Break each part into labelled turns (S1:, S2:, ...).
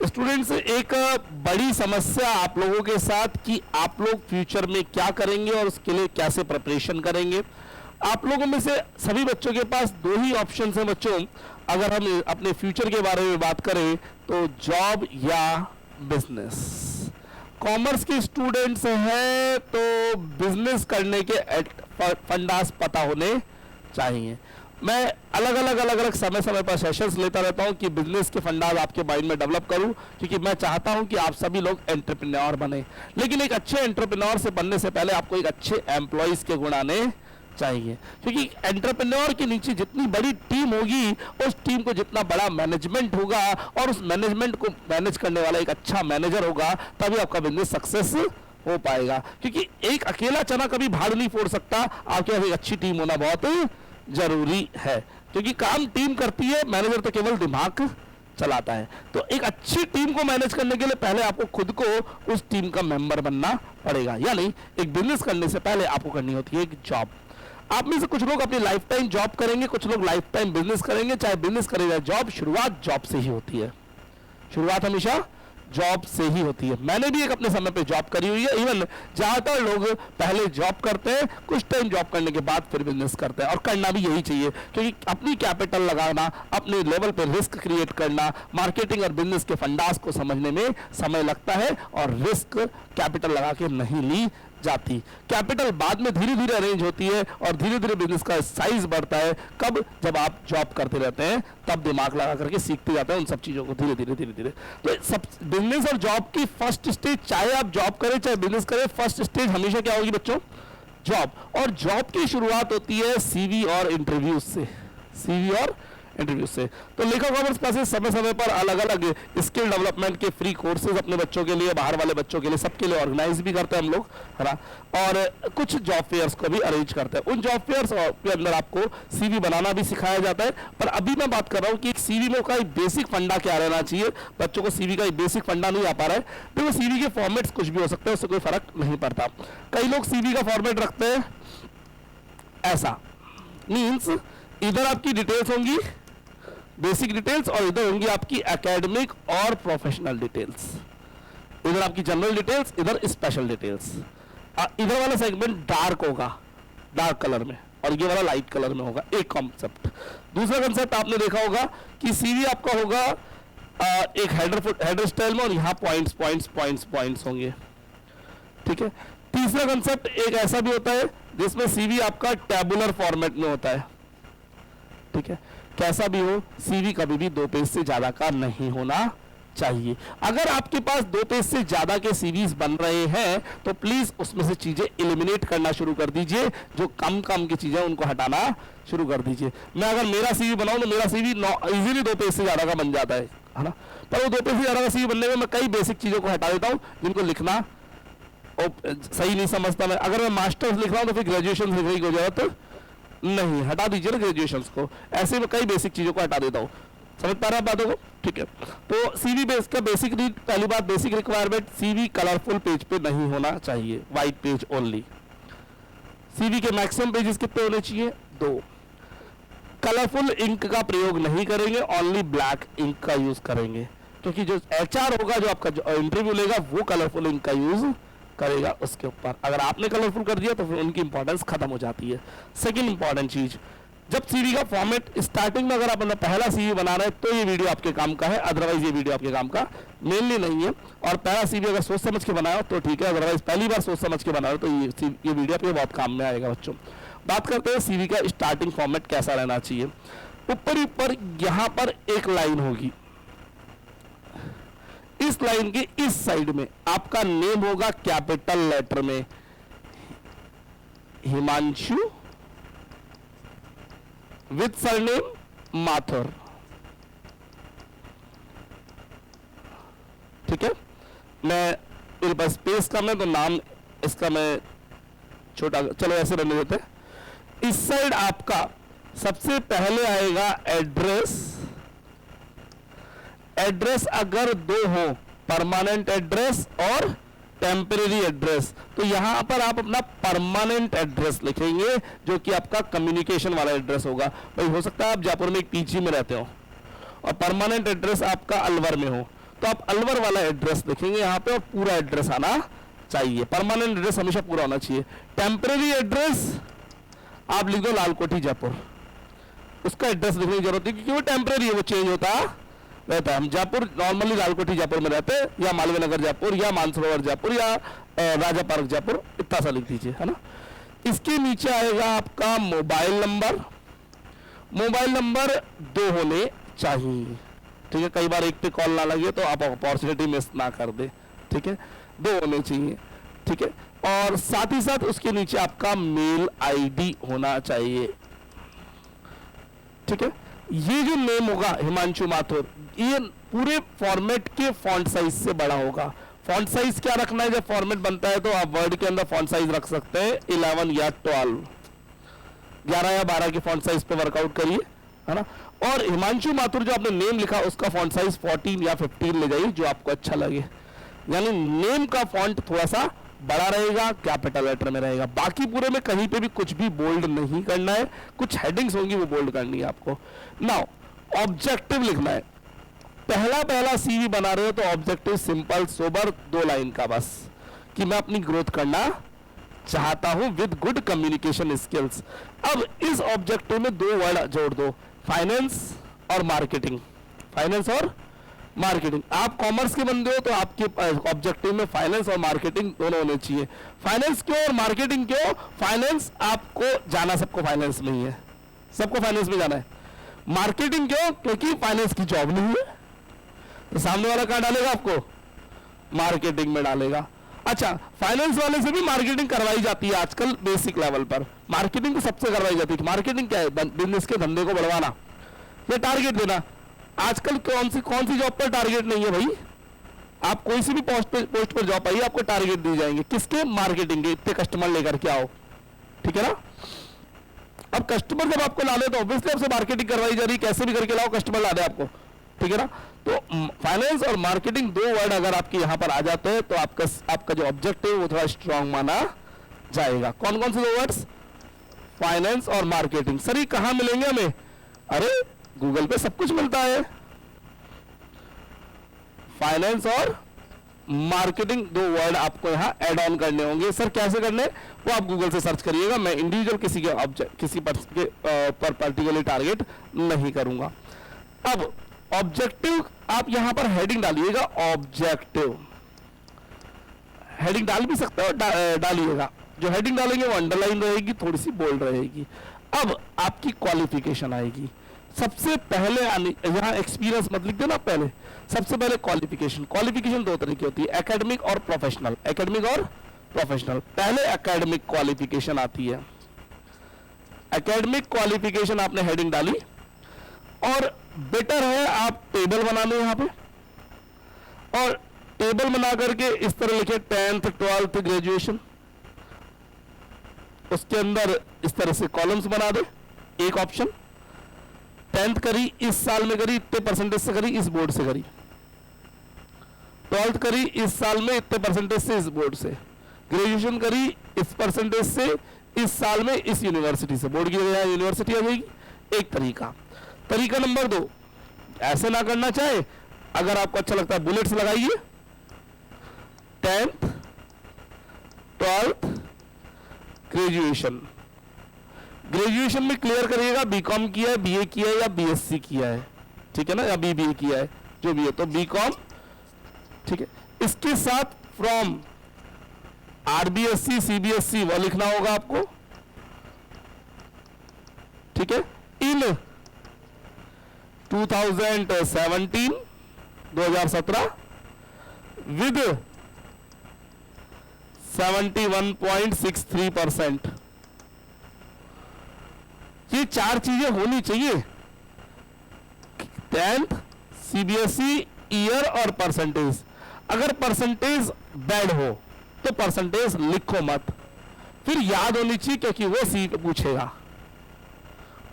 S1: Students, एक बड़ी समस्या आप लोगों के साथ कि आप लोग फ्यूचर में क्या करेंगे और उसके लिए कैसे प्रिपरेशन करेंगे। आप लोगों में से सभी बच्चों के पास दो ही ऑप्शन हैं बच्चों, अगर हम अपने फ्यूचर के बारे में बात करें तो जॉब या बिजनेस। कॉमर्स के स्टूडेंट्स हैं तो बिजनेस करने के फंडास पता होने चाहिए। मैं अलग अलग समय पर सेशंस लेता रहता हूं कि बिजनेस के फंडास आपके माइंड में डेवलप करूं, क्योंकि मैं चाहता हूं कि आप सभी लोग एंटरप्रेन्योर बने। लेकिन एक अच्छे एंटरप्रेन्योर से बनने से पहले आपको एक अच्छे एम्प्लॉइज के गुण आने चाहिए, क्योंकि एंटरप्रेन्योर के नीचे जितनी बड़ी टीम होगी उस टीम को जितना बड़ा मैनेजमेंट होगा और उस मैनेजमेंट को मैनेज करने वाला एक अच्छा मैनेजर होगा, तभी आपका बिजनेस सक्सेस हो पाएगा। क्योंकि एक अकेला चना कभी भाड़ नहीं फोड़ सकता, आपके पास एक अच्छी टीम होना बहुत जरूरी है, क्योंकि काम टीम करती है, मैनेजर तो केवल दिमाग चलाता है। तो एक अच्छी टीम को मैनेज करने के लिए पहले आपको खुद को उस टीम का मेंबर बनना पड़ेगा। यानी एक बिजनेस करने से पहले आपको करनी होती है एक जॉब। आप में से कुछ लोग अपनी लाइफ टाइम जॉब करेंगे, कुछ लोग लाइफ टाइम बिजनेस करेंगे। चाहे बिजनेस करे या जॉब, शुरुआत जॉब से ही होती है। शुरुआत हमेशा जॉब से ही होती है। मैंने भी एक अपने समय पे जॉब करी हुई है। इवन ज्यादातर लोग पहले जॉब करते हैं, कुछ टाइम जॉब करने के बाद फिर बिजनेस करते हैं, और करना भी यही चाहिए, क्योंकि अपनी कैपिटल लगाना, अपने लेवल पे रिस्क क्रिएट करना, मार्केटिंग और बिजनेस के फंडास को समझने में समय लगता है, और रिस्क कैपिटल लगा के नहीं ली जाती। कैपिटल बाद में धीरे धीरे अरेंज होती है और धीरे धीरे बिजनेस का साइज बढ़ता है। कब? जब आप जॉब करते रहते हैं, तब दिमाग लगा करके सीखते जाते हैं उन सब चीजों को धीरे धीरे। तो सब बिजनेस और जॉब की फर्स्ट स्टेज, चाहे आप जॉब करें चाहे बिजनेस करें, फर्स्ट स्टेज हमेशा क्या होगी बच्चों? जॉब। और जॉब की शुरुआत होती है सीवी और इंटरव्यू से। सीवी और इंटरव्यू से। तो लेखा कॉमर्स क्लासेस समय समय पर अलग अलग स्किल डेवलपमेंट के फ्री कोर्सेज अपने बच्चों के लिए, बाहर वाले बच्चों के लिए, सबके लिए ऑर्गेनाइज भी करते हैं हम लोग, है ना। और कुछ जॉब फेयर्स को भी अरेंज करते हैं। उन जॉब फेयर्स के अंदर आपको सीवी बनाना भी सिखाया जाता है। पर अभी मैं बात कर रहा हूँ कि सीवी में का बेसिक फंडा क्या रहना चाहिए। बच्चों को सीवी का बेसिक फंडा नहीं आ पा रहा है। देखो, सीवी के फॉर्मेट्स कुछ भी हो सकते हैं, उससे कोई फर्क नहीं पड़ता। कई लोग सीवी का फॉर्मेट रखते हैं ऐसा, मीन्स इधर आपकी डिटेल्स होंगी, बेसिक डिटेल्स, और इधर होंगी आपकी एकेडमिक और प्रोफेशनल डिटेल्स। इधर आपकी जनरल डिटेल्स, इधर स्पेशल डिटेल्स। इधर वाला सेगमेंट डार्क होगा, डार्क कलर में, और ये वाला लाइट कलर में होगा। एक कॉन्सेप्ट। दूसरा कॉन्सेप्ट आपने देखा होगा कि सीवी आपका होगा एक हेडर स्टाइल में, और यहाँ पॉइंट्स होंगे, ठीक है। तीसरा कॉन्सेप्ट एक ऐसा भी होता है जिसमें सीवी आपका टैबुलर फॉर्मेट में होता है, ठीक है। कैसा भी हो, सीवी कभी भी 2 पेज से ज्यादा का नहीं होना चाहिए। अगर आपके पास 2 पेज से ज्यादा के सीवीज बन रहे हैं तो प्लीज उसमें से चीजें एलिमिनेट करना शुरू कर दीजिए। जो कम की चीजें उनको हटाना शुरू कर दीजिए। मैं अगर मेरा सीवी बनाऊं तो मेरा सीवी इजीली 2 पेज से ज्यादा का बन जाता है ना। पर वो 2 पेज से ज्यादा का सीवी बनने में मैं कई बेसिक चीजों को हटा देता हूं जिनको लिखना सही नहीं समझता मैं। अगर मैं मास्टर्स लिख रहा हूं तो फिर ग्रेजुएशन लिखने की जरूरत नहीं, हटा दीजिए ना ग्रेजुएशन को। ऐसे में कई बेसिक चीजों को हटा देता हूं। समझ पा रहे हैं बातों को? ठीक है। तो सीवी बेस का बेसिक नीड, पहली बात basic requirement, CV colourful page पे नहीं होना चाहिए, व्हाइट पेज ओनली। सीवी के मैक्सिमम पेजेस कितने होने चाहिए? 2। कलरफुल इंक का प्रयोग नहीं करेंगे, ओनली ब्लैक इंक का यूज करेंगे, क्योंकि जो एचआर होगा, जो आपका इंटरव्यू लेगा, वो कलरफुल इंक का यूज करेगा उसके ऊपर। अगर आपने कलरफुल कर दिया तो फिर उनकी इंपॉर्टेंस खत्म हो जाती है। सेकंड इंपॉर्टेंट चीज, जब सीवी का फॉर्मेट स्टार्टिंग में अगर आप अपना पहला सीवी बना रहे हैं तो ये वीडियो आपके काम का है, अदरवाइज ये वीडियो आपके काम का मेनली नहीं है। और पहला सीवी अगर सोच समझ के बनाया तो ठीक है, अदरवाइज पहली बार सोच समझ के बना रहे हो तो ये वीडियो आपके बहुत काम में आएगा बच्चों। बात करते हैं सीवी का स्टार्टिंग फॉर्मेट कैसा रहना चाहिए। ऊपर यहां पर एक लाइन होगी, इस लाइन के इस साइड में आपका नेम होगा कैपिटल लेटर में, हिमांशु विद सरनेम माथुर, ठीक है। मेरे पास स्पेस कम है तो नाम इसका मैं छोटा, चलो ऐसे रहने देते हैं। इस साइड आपका सबसे पहले आएगा एड्रेस। एड्रेस अगर 2 हो, परमानेंट एड्रेस और टेम्परेरी एड्रेस, तो यहां पर आप अपना परमानेंट एड्रेस लिखेंगे जो कि आपका कम्युनिकेशन वाला एड्रेस होगा। भाई हो सकता है आप जयपुर में एक पीजी में रहते हो और परमानेंट एड्रेस आपका अलवर में हो, तो आप अलवर वाला एड्रेस लिखेंगे यहाँ पे और पूरा एड्रेस आना चाहिए। परमानेंट एड्रेस हमेशा पूरा होना चाहिए। टेम्परेरी एड्रेस आप लिख दो लालकोठी जयपुर, उसका एड्रेस लिखने की जरूरत है क्योंकि वो टेम्परेरी है, वो चेंज होता रहता है। हम जयपुर नॉर्मली लालकोठी जयपुर में रहते हैं, या मालवीय नगर जयपुर, या मानसरोवर जयपुर, या राजा पार्क जयपुर, इतना सा लिख दीजिए, है ना। इसके नीचे आएगा आपका मोबाइल नंबर। मोबाइल नंबर 2 होने चाहिए, ठीक है। कई बार एक पे कॉल ना लगे तो आप अपॉर्चुनिटी मिस ना कर दे, ठीक है। 2 होने चाहिए, ठीक है। और साथ ही साथ उसके नीचे आपका मेल आईडी होना चाहिए, ठीक है। ये जो नेम होगा हिमांशु माथुर, ये पूरे फॉर्मेट के फॉन्ट साइज से बड़ा होगा। फॉन्ट साइज क्या रखना है, जब फॉर्मेट बनता है तो आप वर्ड के अंदर फॉन्ट साइज रख सकते हैं 11 या 12, 11 या 12 के फॉन्ट साइज पे वर्कआउट करिए, है ना। और हिमांशु माथुर जो आपने नेम लिखा उसका फॉन्ट साइज 14 या 15 ले जाइए, जो आपको अच्छा लगे। यानी नेम का फॉन्ट थोड़ा सा बड़ा रहेगा, कैपिटल लेटर में रहेगा। बाकी पूरे में कहीं पे भी कुछ भी बोल्ड नहीं करना है, कुछ हेडिंग्स होंगी वो बोल्ड करनी है आपको। नाउ ऑब्जेक्टिव लिखना है। पहला सीवी बना रहे हो तो ऑब्जेक्टिव सिंपल सोबर 2 लाइन का बस, कि मैं अपनी ग्रोथ करना चाहता हूं विद गुड कम्युनिकेशन स्किल्स। अब इस ऑब्जेक्टिव में 2 वर्ड जोड़ दो, फाइनेंस और मार्केटिंग। फाइनेंस और मार्केटिंग, आप कॉमर्स के बंदे हो तो आपके ऑब्जेक्टिव में फाइनेंस और मार्केटिंग दोनों होने चाहिए। फाइनेंस क्यों और मार्केटिंग क्यों? फाइनेंस आपको जाना, सबको फाइनेंस में ही है, सबको फाइनेंस में जाना है। मार्केटिंग क्यों? क्योंकि फाइनेंस की जॉब नहीं है, तो सामने वाला कहां डालेगा आपको? मार्केटिंग में डालेगा। अच्छा, फाइनेंस वाले से भी मार्केटिंग करवाई जाती है आजकल बेसिक लेवल पर। मार्केटिंग तो सबसे करवाई जाती है। मार्केटिंग क्या है? बिजनेस के धंधे को बढ़वाना, ये टारगेट देना। आजकल कौन सी जॉब पर टारगेट नहीं है भाई? आप कोई सी भी पोस्ट पर जॉब पाइए, आपको टारगेट दिए जाएंगे, किसके? मार्केटिंग के। इतने कस्टमर लेकर के आओ, ठीक है ना। अब कस्टमर जब आपको ला ले तो ऑब्वियसली आपसे मार्केटिंग करवाई जा रही है, कैसे भी करके लाओ कस्टमर ला दे आपको, ठीक है ना। तो फाइनेंस और मार्केटिंग 2 वर्ड अगर आपके यहां पर आ जाते हैं तो आपका जो ऑब्जेक्टिव है वो थोड़ा स्ट्रांग माना जाएगा। कौन कौन से 2 वर्ड्स? फाइनेंस और मार्केटिंग। सर ये कहां मिलेंगे हमें? अरे गूगल पे सब कुछ मिलता है। फाइनेंस और मार्केटिंग 2 वर्ड आपको यहां ऐड ऑन करने होंगे। सर कैसे करने? वो आप गूगल से सर्च करिएगा, मैं इंडिविजुअल किसी पर पर्टिकुलर टारगेट नहीं करूंगा। अब ऑब्जेक्टिव आप यहां पर हेडिंग डालिएगा, ऑब्जेक्टिव हेडिंग डाल भी सकते हो, डालिएगा। जो हेडिंग डालेंगे वो अंडरलाइन रहेगी, थोड़ी सी बोल्ड रहेगी। अब आपकी क्वालिफिकेशन आएगी। सबसे पहले यहां एक्सपीरियंस मत लिख देना, पहले सबसे पहले क्वालिफिकेशन। क्वालिफिकेशन 2 तरह की होती है, एकेडमिक और प्रोफेशनल। एकेडमिक और प्रोफेशनल। पहले एकेडमिक क्वालिफिकेशन आती है। एकेडमिक क्वालिफिकेशन आपने हेडिंग डाली, और बेटर है आप टेबल बना लो यहां पे, और टेबल बना करके इस तरह लिखे 10th 12th ग्रेजुएशन। उसके अंदर इस तरह से कॉलम्स बना दे। एक ऑप्शन 10th करी, इस साल में करी, इतने परसेंटेज से करी, इस बोर्ड से करी। 12th करी, इस साल में इतने परसेंटेज से, इस बोर्ड से। ग्रेजुएशन करी, इस परसेंटेज से, इस साल में, इस यूनिवर्सिटी से। बोर्ड की जगह यूनिवर्सिटी आ जाएगी। एक तरीका नंबर 2, ऐसे ना करना चाहे, अगर आपको अच्छा लगता है बुलेट्स लगाइए। 10th 12th graduation. ग्रेजुएशन में क्लियर करिएगा बीकॉम किया है, बीए किया है या बीएससी किया है, ठीक है ना, या बीबीए किया है, जो भी है। तो बीकॉम, ठीक है। इसके साथ फ्रॉम आरबीएससी सीबीएसई वो लिखना होगा आपको, ठीक है। इन 2017 विद 71.63%। ये 4 चीजें होनी चाहिए, 10th, सीबीएसई, ईयर और परसेंटेज। अगर परसेंटेज बैड हो तो परसेंटेज लिखो मत, फिर याद होनी चाहिए, क्योंकि वो सी पूछेगा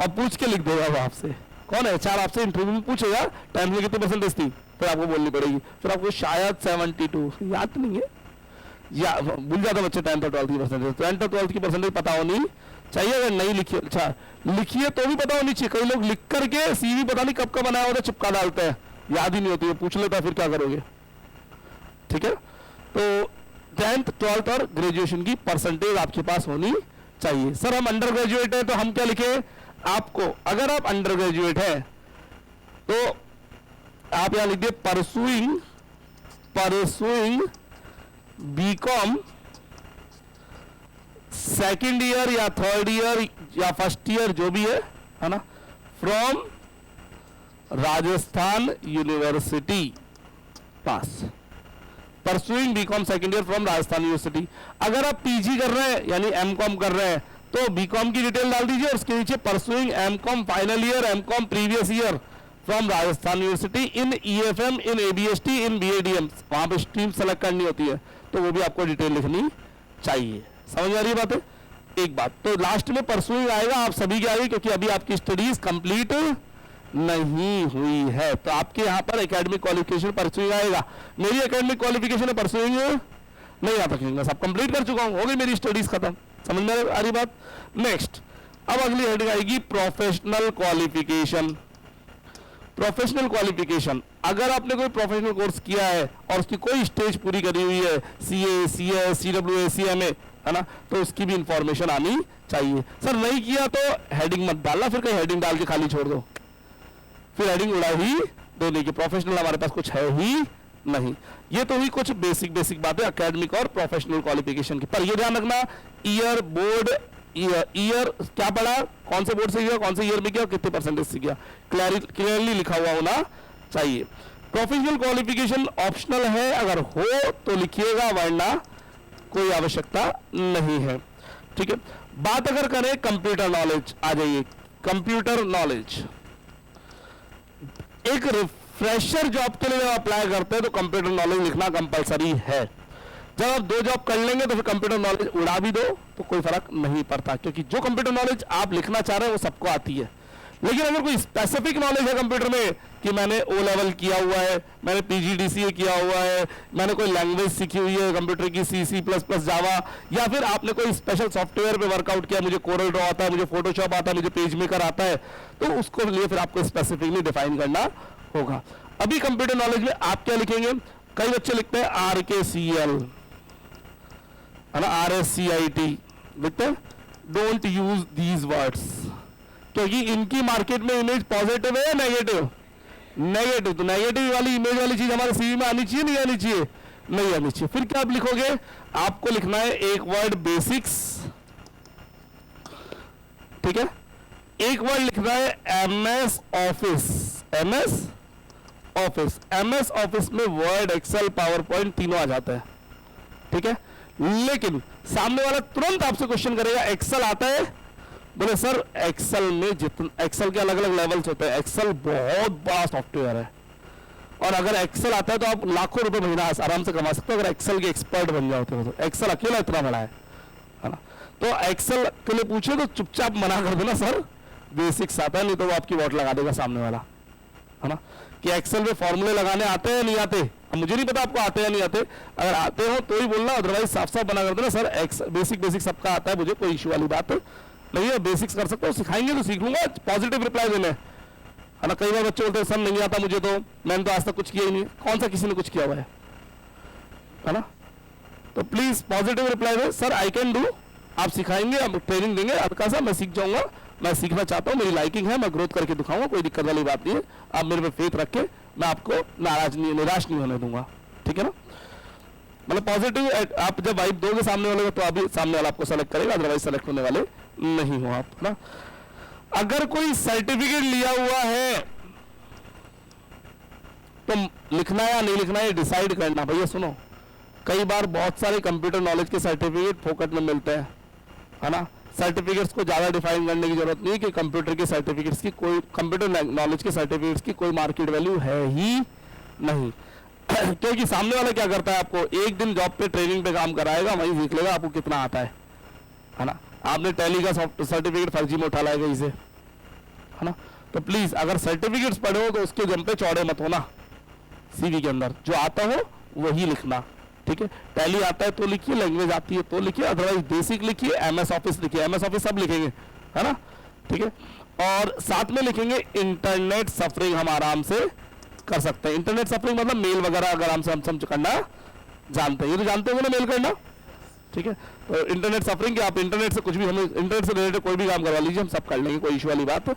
S1: और पूछ के लिख देगा वो आपसे। कौन है? 4 आपसे इंटरव्यू में पूछेगा 10th में कितनी परसेंटेज थी, फिर आपको बोलनी पड़ेगी। फिर आपको शायद 72 याद नहीं है, या भूल जाता बच्चे 10th और 12th की परसेंटेज। 10th और 12th की परसेंटेज पता होनी चाहिए। अगर नहीं लिखिए, अच्छा लिखिए तो भी पता होनी चाहिए। कई लोग लिख करके सीवी पता नहीं कब का बनाया होता है चिपका डालते हैं, याद ही नहीं होती है, पूछ लेता फिर क्या करोगे, ठीक है। तो 10th 12th और ग्रेजुएशन की परसेंटेज आपके पास होनी चाहिए। सर हम अंडर ग्रेजुएट है तो हम क्या लिखे, आपको अगर आप अंडर ग्रेजुएट है तो आप यहां लिख दिए परसुइंग बीकॉम सेकेंड ईयर या थर्ड ईयर या फर्स्ट ईयर जो भी है ना, from Rajasthan university pass, pursuing BCom second year from Rajasthan university. अगर आप पीजी कर रहे हैं यानी एमकॉम कर रहे हैं तो बीकॉम की डिटेल डाल दीजिए और उसके नीचे pursuing MCom final year, MCom previous year from Rajasthan university in EFM, in ABST, in BADM. वहां पे स्ट्रीम सेलेक्ट करनी होती है तो वो भी आपको डिटेल लिखनी चाहिए। समझ आ रही है बात है? एक बात तो लास्ट में परसुइंग आएगा आप सभी के आगे, क्योंकि अभी आपकी स्टडीज कंप्लीट नहीं हुई है। तो आपके यहां पर एकेडमिक क्वालिफिकेशन परसुइंग आएगा। मेरी एकेडमिक क्वालिफिकेशन है परसुइंग नहीं आता, क्योंकि सब कंप्लीट कर चुका हूं, हो गई मेरी स्टडीज खत्म। समझ में आ रही बात? नेक्स्ट अब अगली हेडिंग आएगी प्रोफेशनल क्वालिफिकेशन। प्रोफेशनल क्वालिफिकेशन, अगर आपने कोई प्रोफेशनल कोर्स किया है और उसकी कोई स्टेज पूरी करी हुई है, सीए, सीएस, सीडब्ल्यूए, सीएमए, है ना, तो उसकी भी इंफॉर्मेशन आनी चाहिए। सर नहीं किया तो हेडिंग मत डालना, फिर कहीं हेडिंग डाल के खाली छोड़ दो, फिर हेडिंग उड़ा ही देने की। प्रोफेशनल हमारे पास कुछ है ही नहीं। ये तो हुई कुछ बेसिक बातें एकेडमिक और प्रोफेशनल क्वालिफिकेशन की। पर ये ध्यान रखना, ईयर, बोर्ड, ईयर क्या पढ़ा, कौन से बोर्ड से किया, कौन से ईयर में किया, कितने परसेंटेज से किया, क्लियरली लिखा हुआ होना चाहिए। प्रोफेशनल क्वालिफिकेशन ऑप्शनल है, अगर हो तो लिखिएगा, वरना कोई आवश्यकता नहीं है। ठीक है, बात अगर करें कंप्यूटर नॉलेज, आ जाइए कंप्यूटर नॉलेज। एक फ्रेशर जॉब के लिए जब अप्लाई करते हैं तो कंप्यूटर नॉलेज लिखना कंपलसरी है। जब आप 2 जॉब कर लेंगे तो फिर कंप्यूटर नॉलेज उड़ा भी दो तो कोई फर्क नहीं पड़ता, क्योंकि जो कंप्यूटर नॉलेज आप लिखना चाह रहे हैं वो सबको आती है। लेकिन अगर कोई स्पेसिफिक नॉलेज है कंप्यूटर में कि मैंने ओ लेवल किया हुआ है, मैंने पीजीडीसीए किया हुआ है, मैंने कोई लैंग्वेज सीखी हुई है कंप्यूटर की, C++, जावा, या फिर आपने कोई स्पेशल सॉफ्टवेयर पे वर्कआउट किया, मुझे कोरल ड्रॉ आता है, मुझे फोटोशॉप आता है, मुझे पेज मेकर आता है, तो उसको लिए फिर आपको स्पेसिफिकली डिफाइन करना होगा। अभी कंप्यूटर नॉलेज में आप क्या लिखेंगे, कई बच्चे लिखते हैं RKCL, है ना, RSCIT लिखते हैं। डोंट यूज दीज वर्ड्स, क्योंकि इनकी मार्केट में इमेज पॉजिटिव है या नेगेटिव? नेगेटिव। तो नेगेटिव वाली इमेज वाली चीज हमारे सीवी में आनी चाहिए, नहीं आनी चाहिए? नहीं आनी चाहिए। फिर क्या आप लिखोगे, आपको लिखना है एक वर्ड बेसिक्स, ठीक है, एक वर्ड लिखना है MS ऑफिस। MS ऑफिस में वर्ड, एक्सेल, पावर पॉइंट तीनों आ जाता है, ठीक है। लेकिन सामने वाला तुरंत आपसे क्वेश्चन करेगा एक्सेल आता है? बोले सर एक्सेल में जितना, एक्सेल के अलग अलग लेवल्स होते हैं, एक्सेल बहुत बड़ा सॉफ्टवेयर है और अगर एक्सेल आता है तो आप लाखों रुपए महीना आराम से कमा सकते हो अगर एक्सेल के एक्सपर्ट बन जाओ तो। एक्सेल अकेला इतना बड़ा है ना। तो एक्सेल के लिए पूछे तो चुपचाप मना कर देना सर बेसिक्स आता है, नहीं तो वो आपकी वोट लगा देगा सामने वाला, है ना, कि एक्सेल में फॉर्मूले लगाने आते हैं नहीं आते। अब मुझे नहीं पता आपको आते हैं नहीं आते, अगर आते हो तो ही बोलना, अदरवाइज साफ साफ बना कर देना सर बेसिक सबका आता है, मुझे कोई इश्यू वाली बात नहीं है, बेसिक्स कर सकते हो, सिखाएंगे तो सीख लूंगा। पॉजिटिव रिप्लाई देने, है ना। कई बार बच्चे बोलते हैं सर नहीं आता मुझे, तो मैंने तो आज तक कुछ किया ही नहीं। कौन सा किसी ने कुछ किया हुआ है ना। तो please positive reply they, sir I can do, आप सिखाएंगे, आप ट्रेनिंग देंगे, आपका सा मैं सीख जाऊंगा, मैं सीखना चाहता हूं, मेरी लाइकिंग है, मैं ग्रोथ करके दिखाऊंगा, कोई दिक्कत वाली बात नहीं है। आप मेरे पे फेथ रख के मैं आपको निराश नहीं होने दूंगा, ठीक है ना। मतलब पॉजिटिव आप जब वाइब दोगे सामने वाले को तो अभी सामने वाला आपको सेलेक्ट करेगा, अदरवाइज सेलेक्ट होने वाले नहीं हो आप, ना। अगर कोई सर्टिफिकेट लिया हुआ है तो लिखना या नहीं लिखना ये डिसाइड करना। भैया सुनो, कई बार बहुत सारे कंप्यूटर नॉलेज के सर्टिफिकेट फोकट में मिलते हैं, है ना। सर्टिफिकेट्स को ज्यादा डिफाइन करने की जरूरत नहीं कि कंप्यूटर के सर्टिफिकेट्स की कोई, कंप्यूटर नॉलेज के सर्टिफिकेट्स की कोई मार्केट वैल्यू है ही नहीं। क्योंकि सामने वाला क्या करता है, आपको एक दिन जॉब पे ट्रेनिंग पे काम कराएगा, वहीं सीख लेगा आपको कितना आता है ना। आपने टैली का सर्टिफिकेट फर्जी में उठा लाया कहीं से, है ना। तो प्लीज अगर सर्टिफिकेट्स पढ़े हो तो उसके दम पे चौड़े मत होना, सीवी के अंदर जो आता हो वही लिखना, ठीक है। टैली आता है तो लिखिए, लैंग्वेज आती है तो लिखिए, अदरवाइज बेसिक लिखिए, MS ऑफिस लिखिए, MS ऑफिस सब लिखेंगे, है ना, ठीक है। और साथ में लिखेंगे इंटरनेट सफरिंग हम आराम से कर सकते हैं। इंटरनेट सफरिंग मतलब मेल वगैरह अगर हम समझ करना जानते हैं, ये तो जानते होंगे ना मेल करना, ठीक है। तो इंटरनेट सफरिंग के आप इंटरनेट से कुछ भी, हमें इंटरनेट से रिलेटेड कोई भी काम करवा लीजिए, हम सब कर लेंगे, कोई इशू वाली बात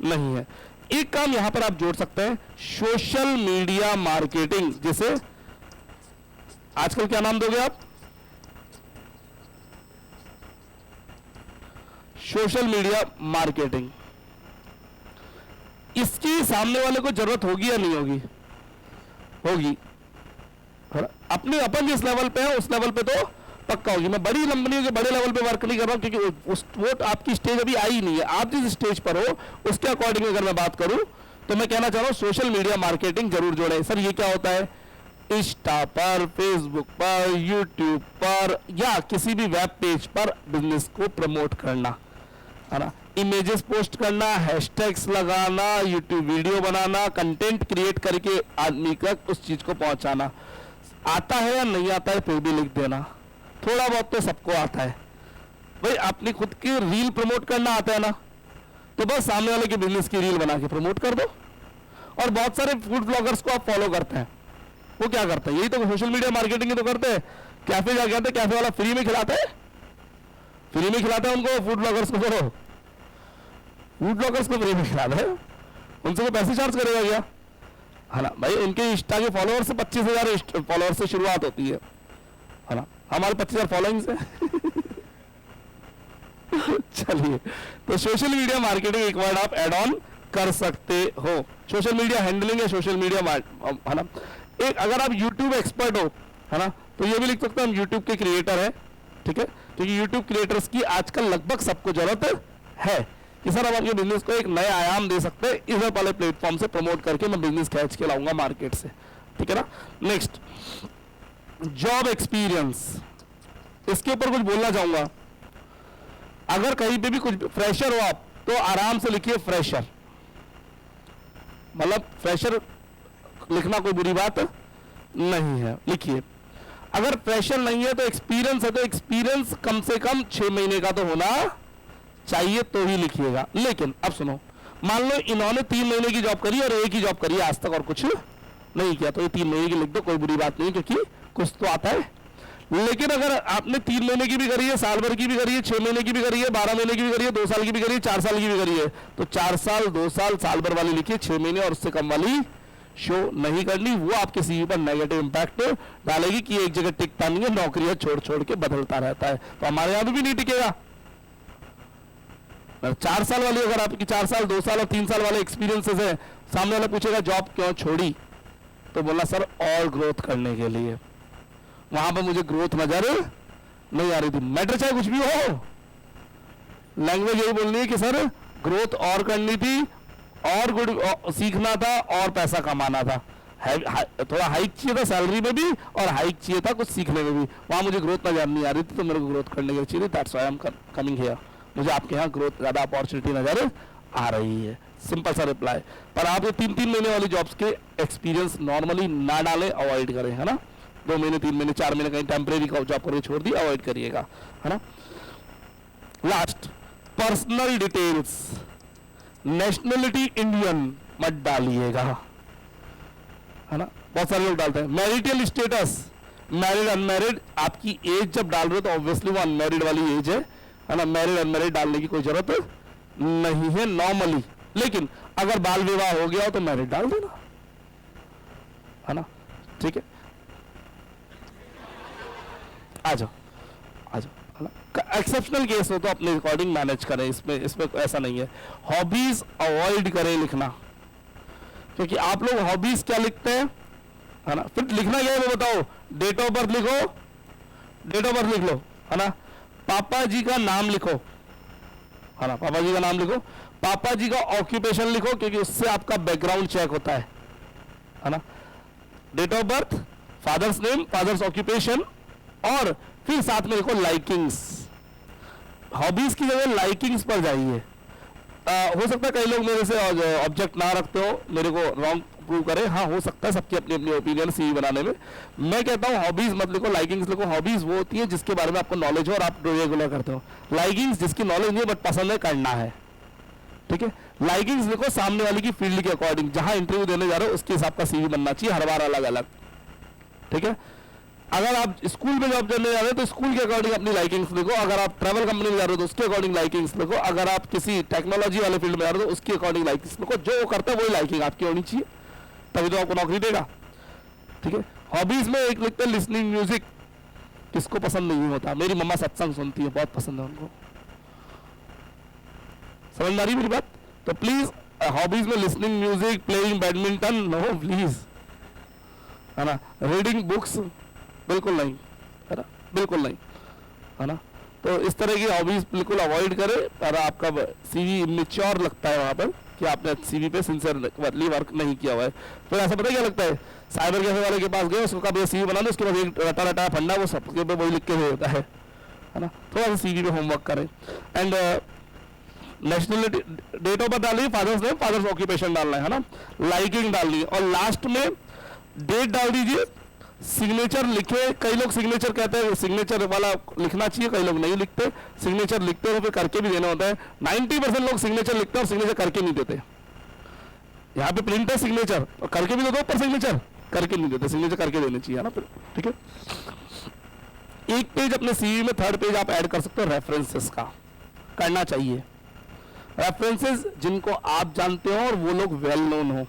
S1: नहीं है। एक काम यहां पर आप जोड़ सकते हैं, सोशल मीडिया मार्केटिंग, जिसे आजकल क्या नाम दोगे आप, सोशल मीडिया मार्केटिंग। इसकी सामने वाले को जरूरत होगी या नहीं होगी? होगी। अपने अपन जिस लेवल पे है उस लेवल पे तो पक्का होगी। मैं बड़ी कंपनियों के बड़े लेवल पे वर्क नहीं कर रहा हूं, क्योंकि वो आपकी स्टेज अभी आई नहीं है। आप जिस स्टेज पर हो उसके अकॉर्डिंग अगर मैं बात करूं तो मैं कहना चाह रहा हूं सोशल मीडिया मार्केटिंग जरूर जोड़े। सर ये क्या होता है? इंस्टा पर, फेसबुक पर, यूट्यूब पर या किसी भी वेब पेज पर बिजनेस को प्रमोट करना, है ना, इमेजेस पोस्ट करना, हैशटैग्स लगाना, यूट्यूब वीडियो बनाना, कंटेंट क्रिएट करके आदमी तक उस चीज को पहुंचाना। आता है या नहीं आता है फिर भी लिख देना, थोड़ा बहुत तो सबको आता है भाई। अपनी खुद की रील प्रमोट करना आता है ना, तो बस सामने वाले के बिजनेस की रील बना के प्रमोट कर दो। और बहुत सारे फूड ब्लॉगर्स को आप फॉलो करते हैं, वो क्या करते हैं? यही तो सोशल मीडिया मार्केटिंग ही तो करते हैं। कैफे जाके आते हैं, कैफे वाला फ्री में खिलाता है, फ्री में खिलाता है उनको, फूड ब्लॉगर्स को, फूड ब्लॉगर्स को फ्री में खिलाता है, उनसे वो पैसे चार्ज करेगा क्या? है ना भाई, उनके इंस्टा के फॉलोअर से 25,000 फॉलोअर से शुरुआत होती है ना, हमारे 25,000 फॉलोइंग्स है। चलिए, तो सोशल मीडिया मार्केटिंग एक वर्ड आप एड ऑन कर सकते हो। सोशल मीडिया हैंडलिंग है सोशल मीडिया, है ना। एक अगर आप यूट्यूब एक्सपर्ट हो, है ना, तो ये भी लिख सकते हैं हम यूट्यूब के क्रिएटर है, ठीक है, क्योंकि यूट्यूब क्रिएटर्स की आजकल लगभग सबको जरूरत है कि सर हम अपने बिजनेस को एक नया आयाम दे सकते हैं, इस वाले प्लेटफॉर्म से प्रमोट करके मैं बिजनेस खींच के लाऊंगा मार्केट से, ठीक है ना। नेक्स्ट, जॉब एक्सपीरियंस, इसके ऊपर कुछ बोलना चाहूंगा। अगर कहीं पे भी कुछ फ्रेशर हो आप, तो आराम से लिखिए फ्रेशर, मतलब फ्रेशर लिखना कोई बुरी बात नहीं है, लिखिए। अगर फ्रेशर नहीं है तो एक्सपीरियंस है, तो एक्सपीरियंस कम से कम 6 महीने का तो होना चाहिए, तो ही लिखिएगा। लेकिन अब सुनो, मान लो इन्होंने 3 महीने की जॉब करी और एक ही जॉब करी आज तक और कुछ नहीं किया, तो ये 3 महीने की लिख दो, कोई बुरी बात नहीं, क्योंकि कुछ तो आता है। लेकिन अगर आपने 3 महीने की भी करी है, साल भर की भी करी है, 6 महीने की भी करी है, 12 महीने की भी करी है, 2 साल की भी करी है, 4 साल की भी करी है, तो 4 साल, 2 साल, साल भर वाली लिखिए, 6 महीने और उससे कम वाली शो नहीं करनी। वो आपके सीवी पर नेगेटिव इंपैक्ट डालेगी कि एक जगह टिकता नहीं है, नौकरियां छोड़ छोड़ के बदलता रहता है, तो हमारे यहां भी नहीं टिकेगा। 4 साल वाली अगर आपकी 4 साल, 2 साल और 3 साल वाले एक्सपीरियंसेस है, सामने वाला पूछेगा जॉब क्यों छोड़ी, तो बोलना सर और ग्रोथ करने के लिए, वहां पर मुझे ग्रोथ नजर नहीं आ रही थी। मैटर चाहे कुछ भी हो, लैंग्वेज यही बोलनी है कि सर ग्रोथ और करनी थी, और गुड सीखना था, और पैसा कमाना था, थोड़ा हाइक चाहिए था सैलरी में भी और हाइक चाहिए था कुछ सीखने में भी, वहां मुझे ग्रोथ नजर नहीं आ रही थी, तो मेरे को ग्रोथ करने के लिए चाहिए, that's why I am coming here. मुझे आपके यहाँ ग्रोथ ज्यादा अपॉर्चुनिटी नजर आ रही है, सिंपल सा रिप्लाई। पर आप ये 3-3 महीने वाली जॉब्स के एक्सपीरियंस नॉर्मली ना डालें, अवॉइड करें, है ना। 2 महीने, 3 महीने, 4 महीने कहीं टेम्परेरी जॉब करके छोड़ दी, अवॉइड करिएगा, है ना। Last, personal details, nationality Indian मत डालिएगा, है ना। बहुत सारे लोग डालते हैं मैरिटल स्टेटस, मैरिड अनमैरिड, आपकी एज जब डाल रहे हो तो ऑब्वियसली वो अनमैरिड वाली एज है ना, मैरिड अनमैरिड डालने की कोई जरूरत नहीं है नॉर्मली। लेकिन अगर बाल विवाह हो गया हो तो मैरिड डाल देना, है ना, ठीक है। आ जाओ, आ जाओ, एक्सेप्शनल केस हो तो अपने रिकॉर्डिंग मैनेज करें, इसमें ऐसा नहीं है। हॉबीज अवॉइड करें लिखना, क्योंकि आप लोग हॉबीज क्या लिखते हैं, है ना, फिर लिखना क्या है वो बताओ। डेट ऑफ बर्थ लिखो, डेट ऑफ बर्थ लिख लो, है ना। पापा जी का नाम लिखो, है ना, पापा जी का नाम लिखो। पापा जी का ऑक्यूपेशन लिखो, क्योंकि उससे आपका बैकग्राउंड चेक होता है ना। Date of birth, father's name, father's occupation, और फिर साथ में लिखो लाइकिंग्स। हॉबीज की जगह लाइकिंग्स पर जाइए। हो सकता है कई लोग मेरे से ऑब्जेक्ट ना रखते हो, मेरे को रॉन्ग प्रूव करें, हाँ हो सकता है, सबकी अपनी अपनी ओपिनियन सीवी बनाने में। मैं कहता हूँ हॉबीज मत लिखो, लाइकिंग्स लिखो। हॉबीज वो होती है जिसके बारे में आपको नॉलेज हो और आप रेगुलर करते हो। लाइकिंग्स जिसकी नॉलेज नहीं है बट पसंद है, करना है, ठीक है। लाइकिंग्स लिखो सामने वाले की फील्ड के अकॉर्डिंग, जहां इंटरव्यू देने जा रहे हो उसके हिसाब का सीवी बनना चाहिए, हर बार अलग अलग, ठीक है। अगर आप स्कूल में जॉब करने जा रहे हो तो स्कूल के अकॉर्डिंग अपनी लाइकिंग्स लिखो, अगर आप ट्रैवल कंपनी में जा रहे हो तो उसके अकॉर्डिंग लाइकिंग्स लिखो, अगर आप किसी टेक्नोलॉजी वाले फील्ड में जा रहे हो तो उसके अकॉर्डिंग लाइकिंग्स लिखो, जो वो करता है वही लाइकिंग आपकी होनी चाहिए, तभी तो आपको नौकरी देगा, ठीक है। हॉबीज में एक लिखते हैं लिसनिंग म्यूजिक, किसको पसंद नहीं होता, मेरी मम्मा सत्संग सुनती है, बहुत पसंद है उनको, समझ में आ रही मेरी बात। तो प्लीज हॉबीज में listening music, playing badminton, no please, है ना। रीडिंग बुक्स बिल्कुल नहीं, है ना, बिल्कुल नहीं, है ना। तो इस तरह की हॉबीज बिल्कुल अवॉइड करें, और आपका सीवी इमेच्योर लगता है वहां पर कि आपने सीवी पे सिंसियरली वर्क नहीं किया हुआ है। फिर ऐसा पता क्या लगता है, साइबर कैफे वाले के पास गए, उसको कभी सीवी बना दो, उसके बाद एक रटा रटा फंडा वो सबके पे वही लिख के हुए होता है ना। थोड़ा सा सीवी पे होमवर्क करें। And nationality, date of birth डालिए, फादर्स नेम, फादर्स ऑक्यूपेशन डालना है ना, लाइकिंग डालनी है, और लास्ट में डेट डाल दीजिए, सिग्नेचर लिखे। कई लोग सिग्नेचर कहते हैं, सिग्नेचर वाला लिखना चाहिए, कई लोग नहीं लिखते, सिग्नेचर लिखते हो फिर करके भी देना होता है। 90% लोग सिग्नेचर लिखते हैं और सिग्नेचर करके नहीं देते। यहाँ पे प्रिंट है सिग्नेचर और करके भी दे दो, पर सिग्नेचर करके नहीं देते, सिग्नेचर करके देने चाहिए ना, ठीक है। एक पेज अपने सीवी में, थर्ड पेज आप ऐड कर सकते हो रेफरेंसेस का, करना चाहिए। रेफरेंसेस जिनको आप जानते हो और वो लोग वेल नोन हो,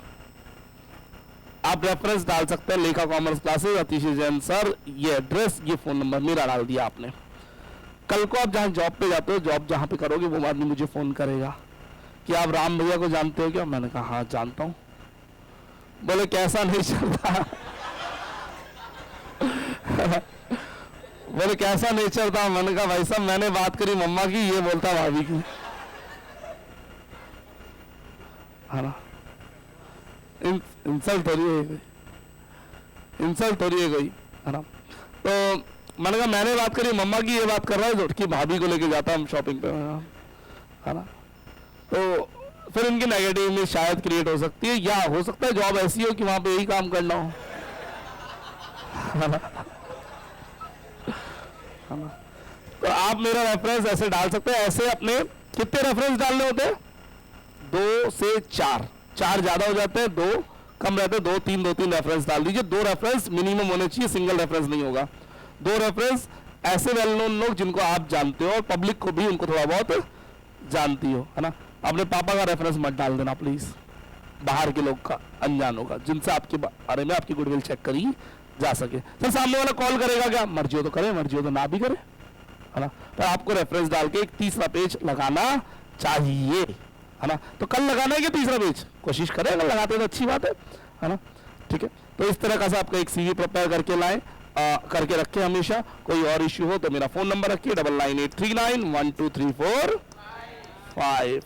S1: आप रेफरेंस डाल सकते हैं, लेखा commerce classes, Atish Jain sir, ये एड्रेस, ये फोन नंबर मेरा डाल दिया आपने। कल को आप जहां जॉब पे जाते हो, जॉब जहां पे करोगे, वो आदमी मुझे फोन करेगा कि आप राम भैया को जानते हो क्या, मैंने कहा हाँ जानता हूं। बोले कैसा नहीं चलता बोले कैसा नहीं चलता, मैंने कहा भाई साहब मैंने बात करी मम्मा की, ये बोलता भाभी की, है ना। इंसल्ट थोड़ी है कोई, इंसल्ट थोड़ी है कोई, है ना। तो मैंने कहा मैंने बात करी मम्मा की, ये बात कर रहा है कि भाभी को लेके जाता हम शॉपिंग पे, है ना। तो फिर इनकी नेगेटिव इमेज शायद क्रिएट हो सकती है, या हो सकता है जॉब ऐसी हो कि वहां पे यही काम करना हो, है ना। तो आप मेरा रेफरेंस ऐसे डाल सकते हैं। ऐसे अपने कितने रेफरेंस डालने होते हैं, 2 से 4, 4 ज्यादा हो जाते हैं, 2 कम रहते हैं, 2-3 रेफरेंस डाल दीजिए। 2 रेफरेंस मिनिमम होने चाहिए, सिंगल रेफरेंस नहीं होगा। 2 रेफरेंस ऐसे वेल नोन लोग जिनको आप जानते हो और पब्लिक को भी उनको थोड़ा बहुत जानती हो, है ना। अपने पापा का रेफरेंस मत डाल देना प्लीज, बाहर के लोग का, अनजानों का, जिनसे आपके बारे में आपकी गुडविल चेक करी जा सके। सर सामने वाला कॉल करेगा क्या, मर्जी हो तो करे, मर्जी हो तो ना भी करे, है ना। पर आपको रेफरेंस डाल के एक तीसरा पेज लगाना चाहिए, है ना। तो कल लगाना है कि तीसरा पेज, कोशिश करें, अगर लगाते तो अच्छी बात है ना, ठीक है। तो इस तरह का आपका एक सीवी प्रिपेयर करके लाएं, करके रखें हमेशा। कोई और इश्यू हो तो मेरा फोन नंबर रखिए 9983912345।